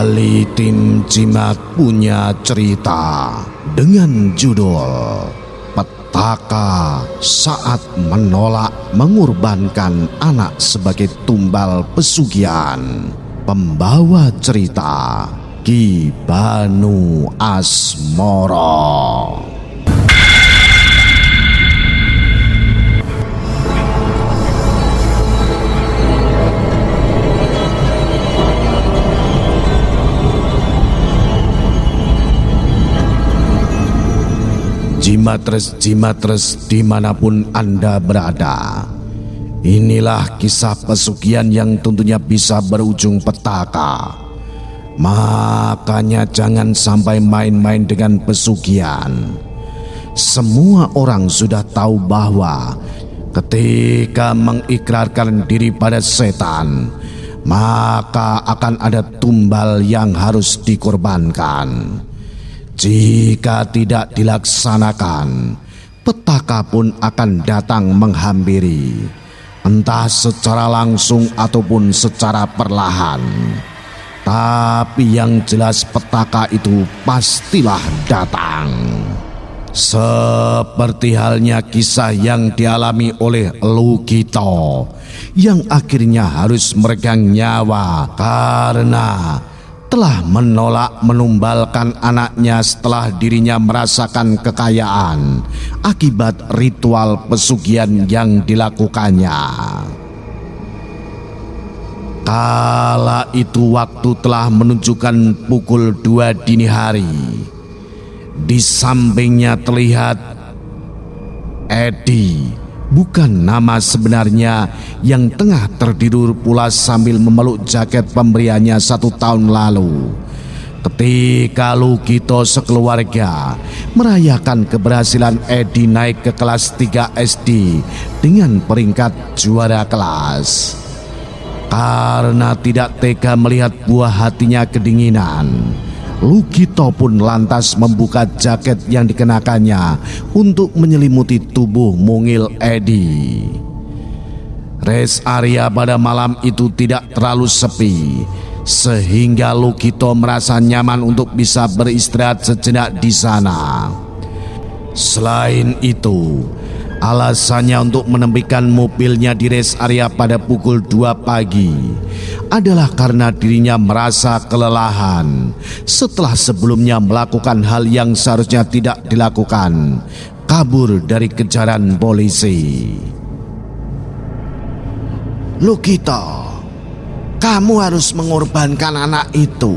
Kembali tim Cimat punya cerita dengan judul Petaka Saat Menolak Mengorbankan Anak Sebagai Tumbal Pesugihan. Pembawa cerita Ki Banu Asmoro. Jimatres dimanapun Anda berada, inilah kisah pesugihan yang tentunya bisa berujung petaka. Makanya jangan sampai main-main dengan pesugihan. Semua orang sudah tahu bahwa ketika mengikrarkan diri pada setan, maka akan ada tumbal yang harus dikorbankan. Jika tidak dilaksanakan, petaka pun akan datang menghampiri, entah secara langsung ataupun secara perlahan. Tapi yang jelas petaka itu pastilah datang. Seperti halnya kisah yang dialami oleh Lukito, yang akhirnya harus meregang nyawa karena telah menolak menumbalkan anaknya setelah dirinya merasakan kekayaan akibat ritual pesugihan yang dilakukannya. Kala itu waktu telah menunjukkan pukul 2 dini hari. Di sampingnya terlihat Edi, bukan nama sebenarnya, yang tengah tertidur pula sambil memeluk jaket pemberiannya 1 tahun lalu. Ketika Lukito sekeluarga merayakan keberhasilan Edi naik ke kelas 3 SD dengan peringkat juara kelas. Karena tidak tega melihat buah hatinya kedinginan, Lukito pun lantas membuka jaket yang dikenakannya untuk menyelimuti tubuh mungil Edi. Rest area pada malam itu tidak terlalu sepi, sehingga Lukito merasa nyaman untuk bisa beristirahat sejenak di sana. Selain itu, alasannya untuk menepikan mobilnya di rest area pada pukul 2 pagi adalah karena dirinya merasa kelelahan setelah sebelumnya melakukan hal yang seharusnya tidak dilakukan, kabur dari kejaran polisi. Lukito, kamu harus mengorbankan anak itu,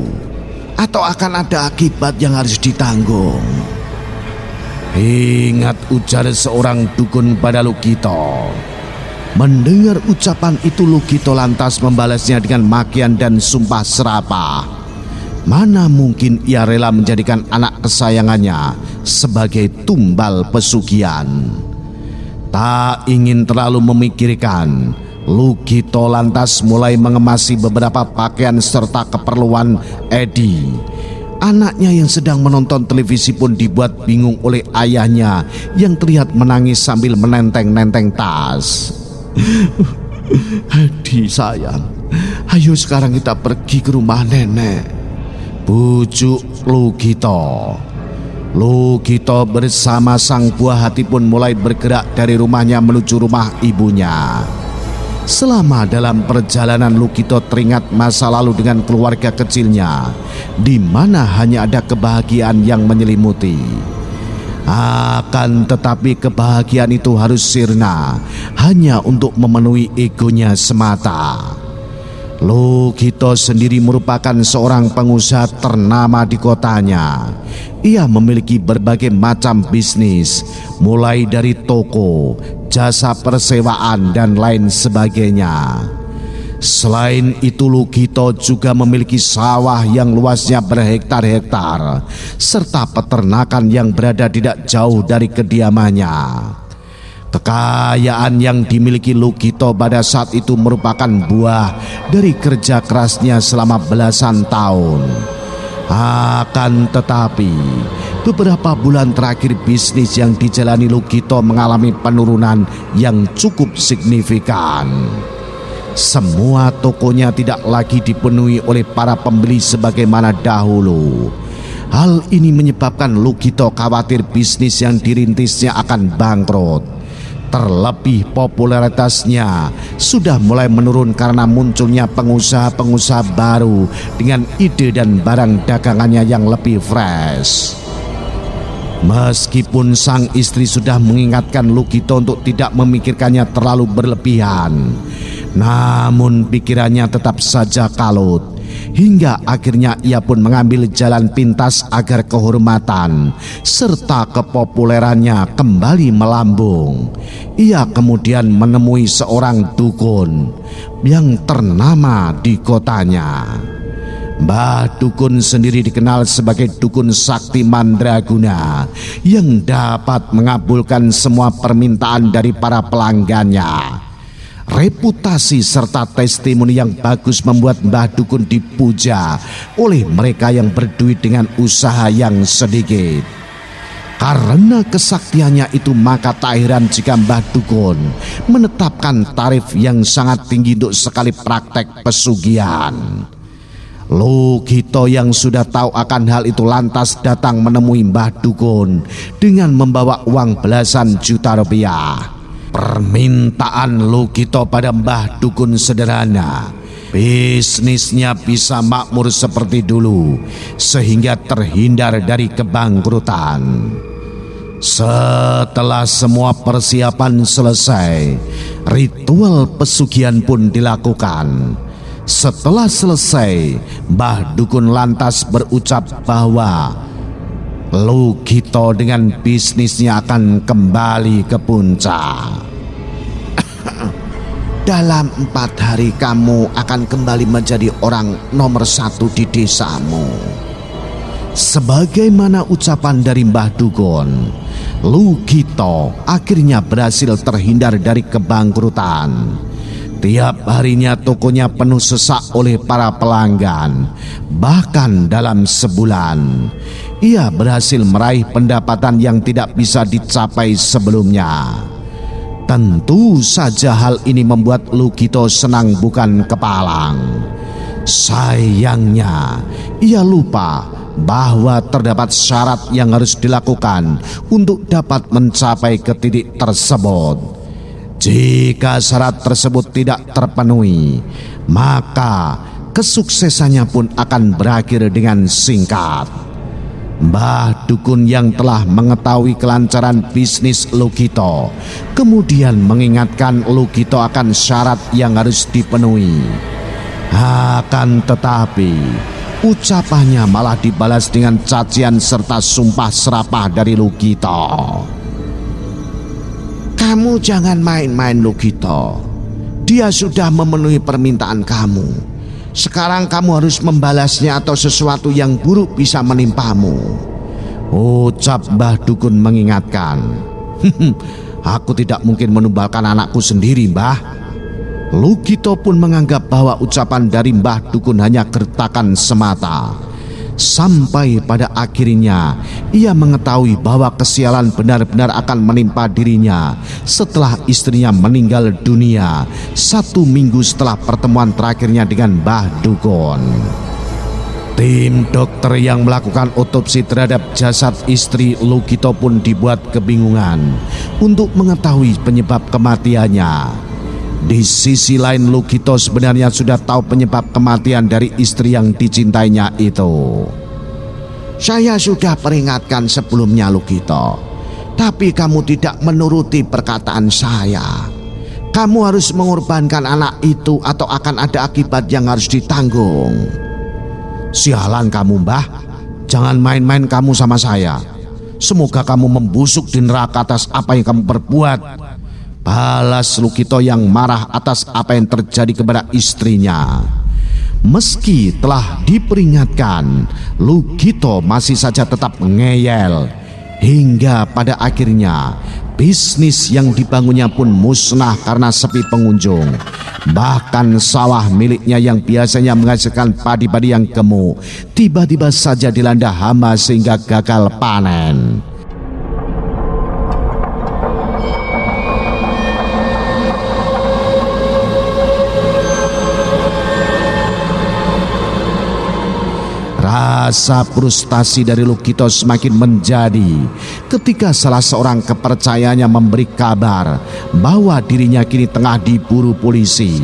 atau akan ada akibat yang harus ditanggung. Ingat, ujar seorang dukun pada Lukito. Mendengar ucapan itu, Lukito lantas membalasnya dengan makian dan sumpah serapah. Mana mungkin ia rela menjadikan anak kesayangannya sebagai tumbal pesugihan. Tak ingin terlalu memikirkan, Lukito lantas mulai mengemasi beberapa pakaian serta keperluan Edi. Anaknya yang sedang menonton televisi pun dibuat bingung oleh ayahnya yang terlihat menangis sambil menenteng-nenteng tas. Edi sayang, ayo sekarang kita pergi ke rumah nenek, bujuk Lukito. Lukito bersama sang buah hati pun mulai bergerak dari rumahnya menuju rumah ibunya. Selama dalam perjalanan, Lukito teringat masa lalu dengan keluarga kecilnya, di mana hanya ada kebahagiaan yang menyelimuti. Akan tetapi kebahagiaan itu harus sirna hanya untuk memenuhi egonya semata. Lukito sendiri merupakan seorang pengusaha ternama di kotanya. Ia memiliki berbagai macam bisnis, mulai dari toko, jasa persewaan, dan lain sebagainya. Selain itu, Lukito juga memiliki sawah yang luasnya berhektar-hektar, serta peternakan yang berada tidak jauh dari kediamannya. Kekayaan yang dimiliki Lukito pada saat itu merupakan buah dari kerja kerasnya selama belasan tahun. Akan tetapi, beberapa bulan terakhir bisnis yang dijalani Lukito mengalami penurunan yang cukup signifikan. Semua tokonya tidak lagi dipenuhi oleh para pembeli sebagaimana dahulu. Hal ini menyebabkan Lugito khawatir bisnis yang dirintisnya akan bangkrut. Terlebih popularitasnya sudah mulai menurun karena munculnya pengusaha-pengusaha baru dengan ide dan barang dagangannya yang lebih fresh. Meskipun sang istri sudah mengingatkan Lugito untuk tidak memikirkannya terlalu berlebihan, namun pikirannya tetap saja kalut. Hingga akhirnya ia pun mengambil jalan pintas agar kehormatan serta kepopulerannya kembali melambung. Ia kemudian menemui seorang dukun yang ternama di kotanya. Mbah Dukun sendiri dikenal sebagai dukun sakti mandraguna yang dapat mengabulkan semua permintaan dari para pelanggannya. Reputasi serta testimoni yang bagus membuat Mbah Dukun dipuja oleh mereka yang berduit dengan usaha yang sedikit. Karena kesaktiannya itu, maka tak heran jika Mbah Dukun menetapkan tarif yang sangat tinggi untuk sekali praktek pesugihan. Lugito yang sudah tahu akan hal itu lantas datang menemui Mbah Dukun dengan membawa uang belasan juta rupiah. Permintaan Lugito pada Mbah Dukun sederhana. Bisnisnya bisa makmur seperti dulu sehingga terhindar dari kebangkrutan. Setelah semua persiapan selesai, ritual pesugihan pun dilakukan. Setelah selesai, Mbah Dukun lantas berucap bahwa Lugito dengan bisnisnya akan kembali ke puncak. Dalam 4 hari kamu akan kembali menjadi orang nomor 1 di desamu. Sebagaimana ucapan dari Mbah Dukun, Lugito akhirnya berhasil terhindar dari kebangkrutan. Tiap harinya tokonya penuh sesak oleh para pelanggan. Bahkan dalam sebulan, ia berhasil meraih pendapatan yang tidak bisa dicapai sebelumnya. Tentu saja hal ini membuat Lugito senang bukan kepalang. Sayangnya, ia lupa bahwa terdapat syarat yang harus dilakukan untuk dapat mencapai ke titik tersebut. Jika syarat tersebut tidak terpenuhi, maka kesuksesannya pun akan berakhir dengan singkat. Mbah Dukun yang telah mengetahui kelancaran bisnis Lugito kemudian mengingatkan Lugito akan syarat yang harus dipenuhi. Akan tetapi, ucapannya malah dibalas dengan cacian serta sumpah serapah dari Lugito. Kamu jangan main-main Lugito. Dia sudah memenuhi permintaan kamu. Sekarang kamu harus membalasnya atau sesuatu yang buruk bisa menimpamu. Ucap Mbah Dukun mengingatkan. Aku tidak mungkin menumbalkan anakku sendiri, Mbah. Lugito pun menganggap bahwa ucapan dari Mbah Dukun hanya gertakan semata. Sampai pada akhirnya ia mengetahui bahwa kesialan benar-benar akan menimpa dirinya setelah istrinya meninggal dunia 1 minggu setelah pertemuan terakhirnya dengan Mbah Dukun. Tim dokter yang melakukan otopsi terhadap jasad istri Lugito pun dibuat kebingungan untuk mengetahui penyebab kematiannya. Di sisi lain, Lugito sebenarnya sudah tahu penyebab kematian dari istri yang dicintainya itu. Saya sudah peringatkan sebelumnya Lugito, tapi kamu tidak menuruti perkataan saya. Kamu harus mengorbankan anak itu atau akan ada akibat yang harus ditanggung. Sialan kamu, Mbah. Jangan main-main kamu sama saya. Semoga kamu membusuk di neraka atas apa yang kamu perbuat. Balas Lugito yang marah atas apa yang terjadi kepada istrinya. Meski telah diperingatkan, Lugito masih saja tetap ngeyel. Hingga pada akhirnya bisnis yang dibangunnya pun musnah karena sepi pengunjung. Bahkan sawah miliknya yang biasanya menghasilkan padi-padi yang gemuk tiba-tiba saja dilanda hama sehingga gagal panen. Rasa frustasi dari Lukito semakin menjadi ketika salah seorang kepercayaannya memberi kabar bahwa dirinya kini tengah diburu polisi.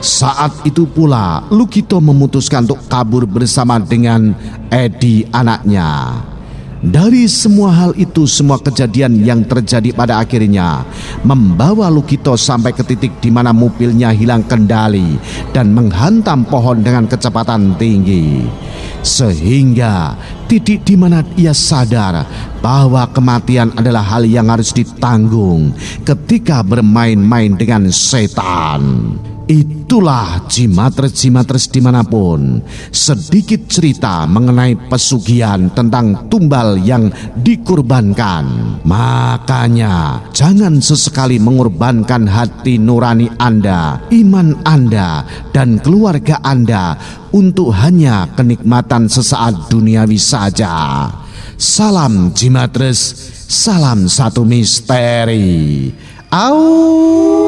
Saat itu pula Lukito memutuskan untuk kabur bersama dengan Edi anaknya. Dari semua hal itu, semua kejadian yang terjadi pada akhirnya membawa Lukito sampai ke titik di mana mobilnya hilang kendali dan menghantam pohon dengan kecepatan tinggi. Sehingga titik di mana ia sadar bahwa kematian adalah hal yang harus ditanggung ketika bermain-main dengan setan. Itulah Jimatres-Jimatres dimanapun, sedikit cerita mengenai pesugihan tentang tumbal yang dikurbankan. Makanya jangan sesekali mengorbankan hati nurani Anda, iman Anda, dan keluarga Anda untuk hanya kenikmatan sesaat duniawi saja. Salam Jimatres, salam satu misteri. Au.